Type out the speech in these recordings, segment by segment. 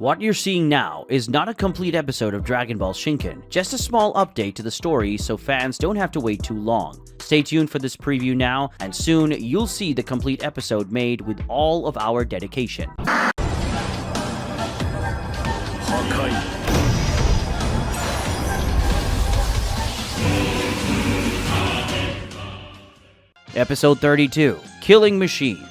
What you're seeing now is not a complete episode of Dragon Ball Shinken, just a small update to the story so fans don't have to wait too long. Stay tuned for this preview now, and soon you'll see the complete episode made with all of our dedication. Episode 32, Killing Machine.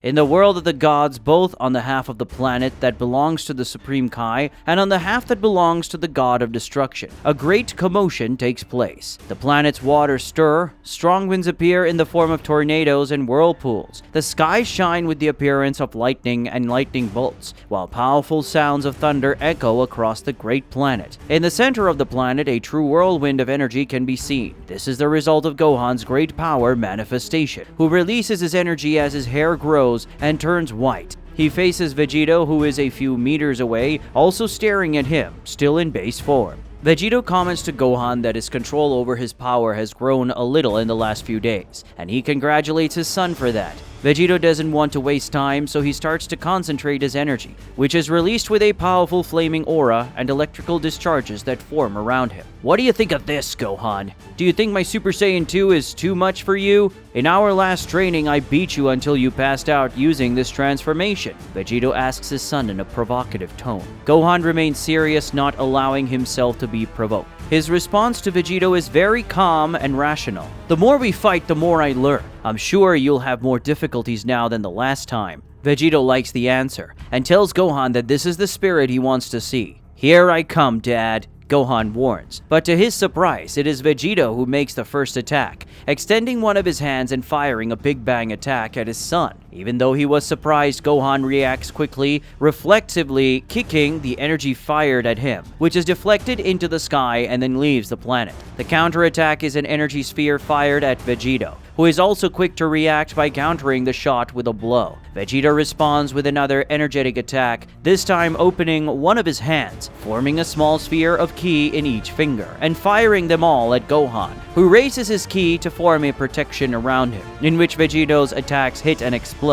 In the world of the gods, both on the half of the planet that belongs to the Supreme Kai and on the half that belongs to the god of destruction, a great commotion takes place. The planet's waters stir, strong winds appear in the form of tornadoes and whirlpools. The skies shine with the appearance of lightning and lightning bolts, while powerful sounds of thunder echo across the great planet. In the center of the planet, a true whirlwind of energy can be seen. This is the result of Gohan's great power manifestation, who releases his energy as his hair grows and turns white. He faces Vegito, who is a few meters away, also staring at him, still in base form. Vegito comments to Gohan that his control over his power has grown a little in the last few days, and he congratulates his son for that. Vegito doesn't want to waste time, so he starts to concentrate his energy, which is released with a powerful flaming aura and electrical discharges that form around him. What do you think of this, Gohan? Do you think my Super Saiyan 2 is too much for you? In our last training, I beat you until you passed out using this transformation. Vegito asks his son in a provocative tone. Gohan remains serious, not allowing himself to be provoked. His response to Vegito is very calm and rational. The more we fight, the more I learn. I'm sure you'll have more difficulties now than the last time. Vegito likes the answer and tells Gohan that this is the spirit he wants to see. Here I come, Dad, Gohan warns. But to his surprise, it is Vegito who makes the first attack, extending one of his hands and firing a big bang attack at his son. Even though he was surprised, Gohan reacts quickly, reflexively kicking the energy fired at him, which is deflected into the sky and then leaves the planet. The counterattack is an energy sphere fired at Vegito, who is also quick to react by countering the shot with a blow. Vegito responds with another energetic attack, this time opening one of his hands, forming a small sphere of ki in each finger, and firing them all at Gohan, who raises his ki to form a protection around him, in which Vegito's attacks hit and explode.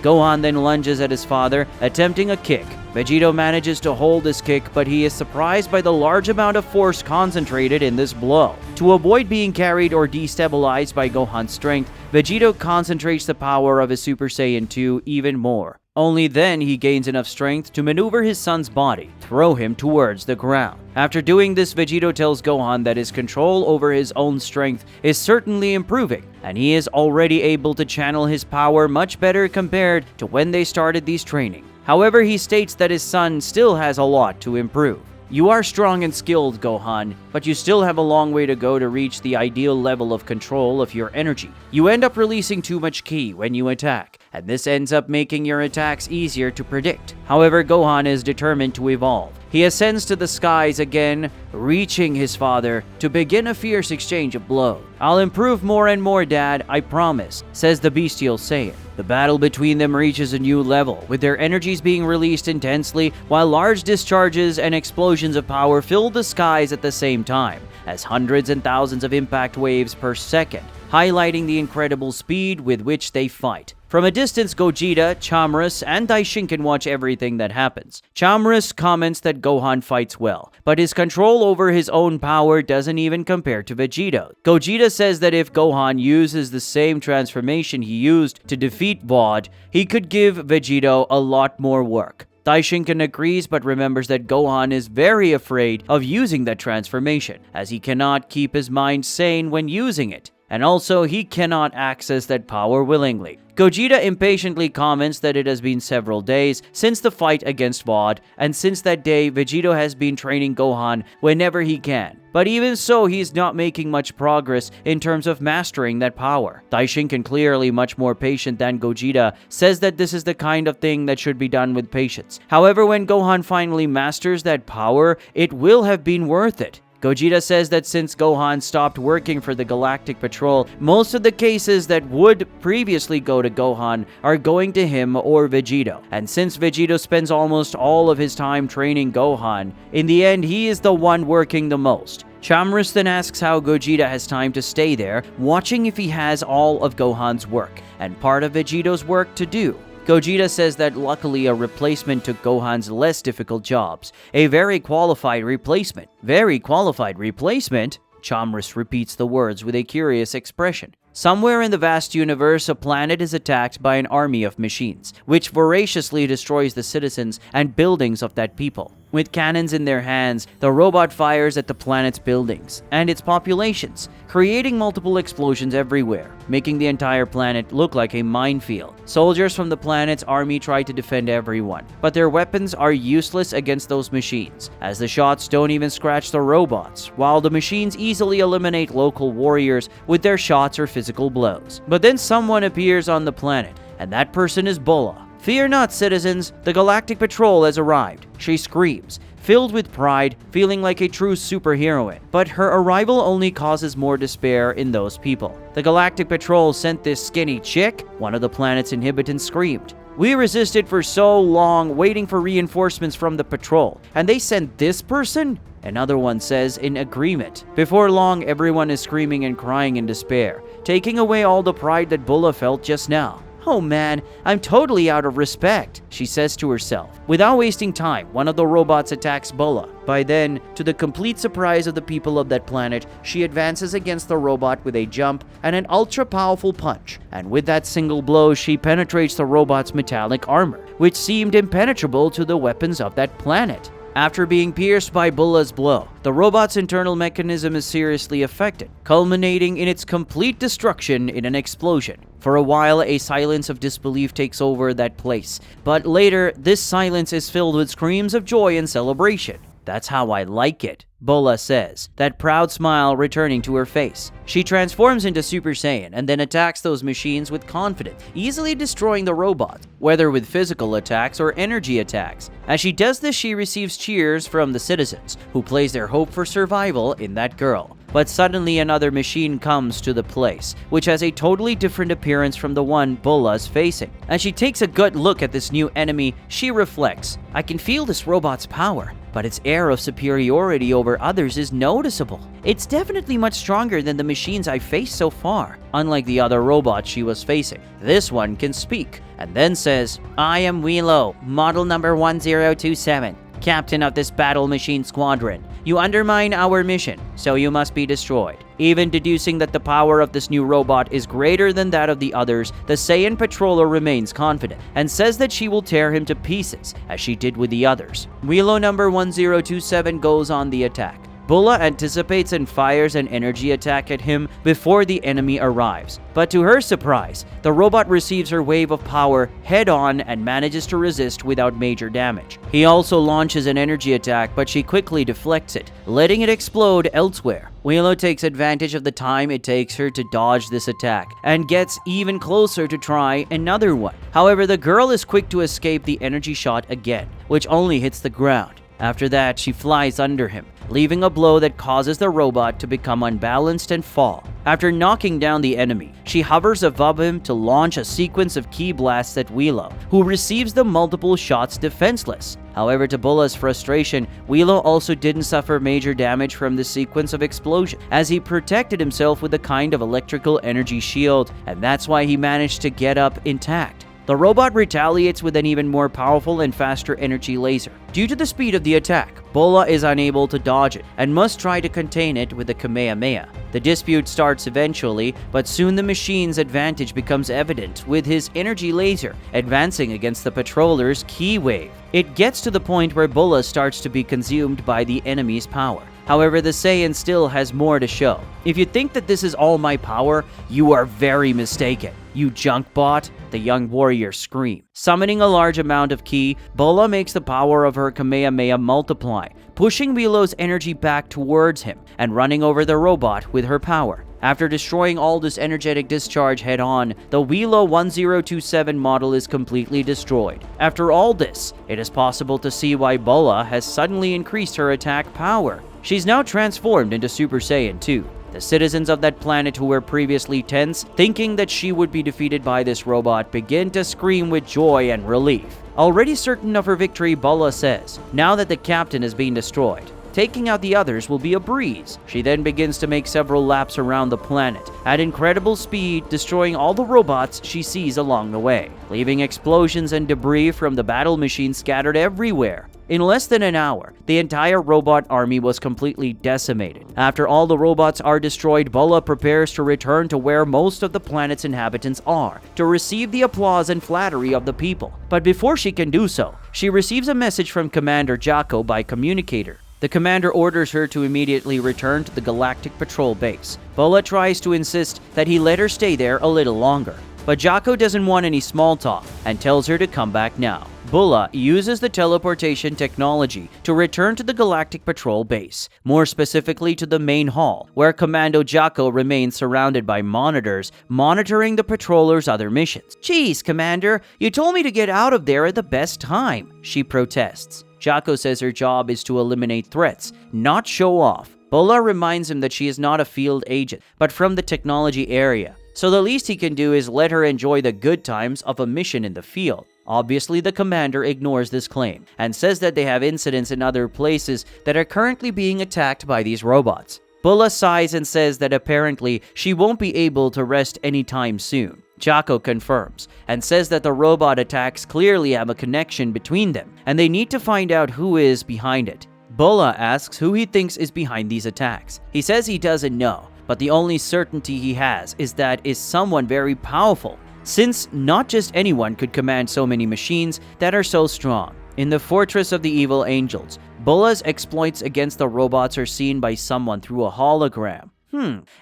Gohan then lunges at his father, attempting a kick. Vegito manages to hold this kick, but he is surprised by the large amount of force concentrated in this blow. To avoid being carried or destabilized by Gohan's strength, Vegito concentrates the power of his Super Saiyan 2 even more. Only then he gains enough strength to maneuver his son's body, throw him towards the ground. After doing this, Vegito tells Gohan that his control over his own strength is certainly improving, and he is already able to channel his power much better compared to when they started these training. However, he states that his son still has a lot to improve. You are strong and skilled, Gohan, but you still have a long way to go to reach the ideal level of control of your energy. You end up releasing too much ki when you attack, and this ends up making your attacks easier to predict. However, Gohan is determined to evolve. He ascends to the skies again, reaching his father to begin a fierce exchange of blows. I'll improve more and more, Dad, I promise, says the bestial Saiyan. The battle between them reaches a new level, with their energies being released intensely, while large discharges and explosions of power fill the skies at the same time, as hundreds and thousands of impact waves per second, highlighting the incredible speed with which they fight. From a distance, Gogeta, Chamras, and Shinken watch everything that happens. Chamras comments that Gohan fights well, but his control over his own power doesn't even compare to Vegito. Gogeta says that if Gohan uses the same transformation he used to defeat Vod, he could give Vegito a lot more work. Shinken agrees, but remembers that Gohan is very afraid of using that transformation, as he cannot keep his mind sane when using it, and also he cannot access that power willingly. Gogeta impatiently comments that it has been several days since the fight against Vod, and since that day, Vegito has been training Gohan whenever he can. But even so, he's not making much progress in terms of mastering that power. Shinken, clearly much more patient than Gogeta, says that this is the kind of thing that should be done with patience. However, when Gohan finally masters that power, it will have been worth it. Gogeta says that since Gohan stopped working for the Galactic Patrol, most of the cases that would previously go to Gohan are going to him or Vegito. And since Vegito spends almost all of his time training Gohan, in the end he is the one working the most. Chamrus then asks how Gogeta has time to stay there, watching if he has all of Gohan's work and part of Vegito's work to do. Gogeta says that luckily a replacement took Gohan's less difficult jobs. A very qualified replacement. Very qualified replacement? Chamrus repeats the words with a curious expression. Somewhere in the vast universe, a planet is attacked by an army of machines, which voraciously destroys the citizens and buildings of that people. With cannons in their hands, the robot fires at the planet's buildings and its populations, creating multiple explosions everywhere, making the entire planet look like a minefield. Soldiers from the planet's army try to defend everyone, but their weapons are useless against those machines, as the shots don't even scratch the robots, while the machines easily eliminate local warriors with their shots or physical blows. But then someone appears on the planet, and that person is Bulla. "Fear not, citizens, the Galactic Patrol has arrived," she screams, filled with pride, feeling like a true superheroine. But her arrival only causes more despair in those people. "The Galactic Patrol sent this skinny chick?" one of the planet's inhabitants screamed. "We resisted for so long, waiting for reinforcements from the patrol, and they sent this person?" Another one says in agreement. Before long, everyone is screaming and crying in despair, taking away all the pride that Bulla felt just now. "Oh man, I'm totally out of respect," she says to herself. Without wasting time, one of the robots attacks Bulla. By then, to the complete surprise of the people of that planet, she advances against the robot with a jump and an ultra-powerful punch. And with that single blow, she penetrates the robot's metallic armor, which seemed impenetrable to the weapons of that planet. After being pierced by Bulla's blow, the robot's internal mechanism is seriously affected, culminating in its complete destruction in an explosion. For a while, a silence of disbelief takes over that place, but later, this silence is filled with screams of joy and celebration. "That's how I like it," Bulla says, that proud smile returning to her face. She transforms into Super Saiyan and then attacks those machines with confidence, easily destroying the robots, whether with physical attacks or energy attacks. As she does this, she receives cheers from the citizens, who place their hope for survival in that girl. But suddenly another machine comes to the place, which has a totally different appearance from the one Bulla's facing. As she takes a good look at this new enemy, she reflects, "I can feel this robot's power, but its air of superiority over others is noticeable. It's definitely much stronger than the machines I've faced so far." Unlike the other robots she was facing, this one can speak, and then says, "I am Wheelo, model number 1027. Captain of this battle machine squadron. You undermine our mission, so you must be destroyed." Even deducing that the power of this new robot is greater than that of the others, the Saiyan patroller remains confident and says that she will tear him to pieces, as she did with the others. Wheelo number 1027 goes on the attack. Bulla anticipates and fires an energy attack at him before the enemy arrives. But to her surprise, the robot receives her wave of power head-on and manages to resist without major damage. He also launches an energy attack, but she quickly deflects it, letting it explode elsewhere. Wheelo takes advantage of the time it takes her to dodge this attack and gets even closer to try another one. However, the girl is quick to escape the energy shot again, which only hits the ground. After that, she flies under him, leaving a blow that causes the robot to become unbalanced and fall. After knocking down the enemy, she hovers above him to launch a sequence of ki blasts at Wheelo, who receives the multiple shots defenseless. However, to Bulla's frustration, Wheelo also didn't suffer major damage from the sequence of explosion, as he protected himself with a kind of electrical energy shield, and that's why he managed to get up intact. The robot retaliates with an even more powerful and faster energy laser. Due to the speed of the attack, Bulla is unable to dodge it and must try to contain it with a Kamehameha. The dispute starts eventually, but soon the machine's advantage becomes evident with his energy laser advancing against the patroller's ki wave. It gets to the point where Bulla starts to be consumed by the enemy's power. However, the Saiyan still has more to show. "If you think that this is all my power, you are very mistaken, you junk bot," the young warrior screams. Summoning a large amount of ki, Bulla makes the power of her Kamehameha multiply, pushing Wheelo's energy back towards him and running over the robot with her power. After destroying all this energetic discharge head-on, the Wheelo 1027 model is completely destroyed. After all this, it is possible to see why Bulla has suddenly increased her attack power. She's now transformed into Super Saiyan 2. The citizens of that planet who were previously tense, thinking that she would be defeated by this robot, begin to scream with joy and relief. Already certain of her victory, Bulla says, "Now that the captain has been destroyed, taking out the others will be a breeze. She then begins to make several laps around the planet at incredible speed, destroying all the robots she sees along the way, leaving explosions and debris from the battle machines scattered everywhere. In less than an hour, the entire robot army was completely decimated. After all the robots are destroyed, Bulla prepares to return to where most of the planet's inhabitants are, to receive the applause and flattery of the people. But before she can do so, she receives a message from Commander Jaco by communicator. The commander orders her to immediately return to the Galactic Patrol base. Bulla tries to insist that he let her stay there a little longer, but Jaco doesn't want any small talk and tells her to come back now. Bulla uses the teleportation technology to return to the Galactic Patrol base, more specifically to the main hall, where Commando Jaco remains surrounded by monitors, monitoring the patrollers' other missions. "Geez, Commander, you told me to get out of there at the best time," she protests. Jaco says her job is to eliminate threats, not show off. Bulla reminds him that she is not a field agent, but from the technology area, so the least he can do is let her enjoy the good times of a mission in the field. Obviously, the commander ignores this claim and says that they have incidents in other places that are currently being attacked by these robots. Bulla sighs and says that apparently she won't be able to rest anytime soon. Jaco confirms and says that the robot attacks clearly have a connection between them and they need to find out who is behind it. Bulla asks who he thinks is behind these attacks. He says he doesn't know, but the only certainty he has is that is someone very powerful, since not just anyone could command so many machines that are so strong. In the Fortress of the Evil Angels, Bulla's exploits against the robots are seen by someone through a hologram.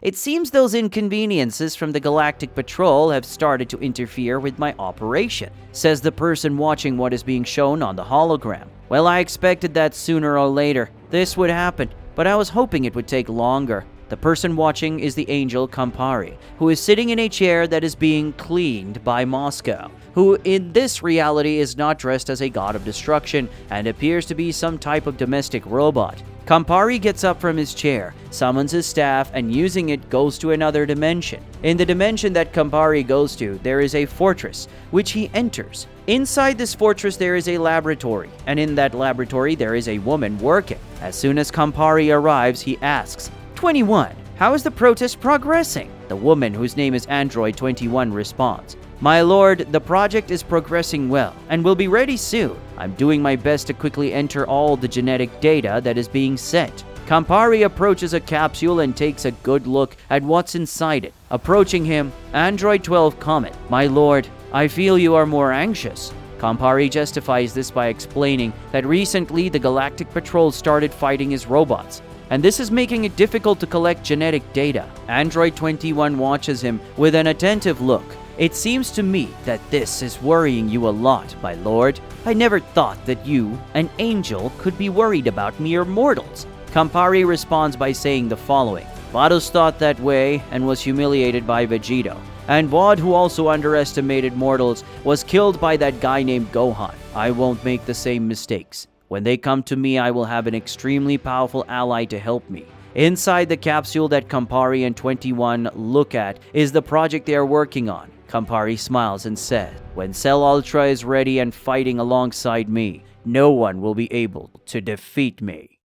It seems those inconveniences from the Galactic Patrol have started to interfere with my operation, says the person watching what is being shown on the hologram. Well, I expected that sooner or later this would happen, but I was hoping it would take longer. The person watching is the angel Campari, who is sitting in a chair that is being cleaned by Moscow, who in this reality is not dressed as a god of destruction and appears to be some type of domestic robot. Campari gets up from his chair, summons his staff, and using it goes to another dimension. In the dimension that Campari goes to, there is a fortress, which he enters. Inside this fortress there is a laboratory, and in that laboratory there is a woman working. As soon as Campari arrives, he asks, 21, how is the protest progressing? The woman, whose name is Android 21, responds, My lord, the project is progressing well and will be ready soon. I'm doing my best to quickly enter all the genetic data that is being sent. Campari approaches a capsule and takes a good look at what's inside it. Approaching him, Android 12 comments, My lord, I feel you are more anxious. Campari justifies this by explaining that recently the Galactic Patrol started fighting his robots, and this is making it difficult to collect genetic data. Android 21 watches him with an attentive look. It seems to me that this is worrying you a lot, my lord. I never thought that you, an angel, could be worried about mere mortals. Campari responds by saying the following. Vados thought that way and was humiliated by Vegito. And Wad, who also underestimated mortals, was killed by that guy named Gohan. I won't make the same mistakes. When they come to me, I will have an extremely powerful ally to help me. Inside the capsule that Campari and 21 look at is the project they are working on. Campari smiles and says, When Cell Ultra is ready and fighting alongside me, no one will be able to defeat me.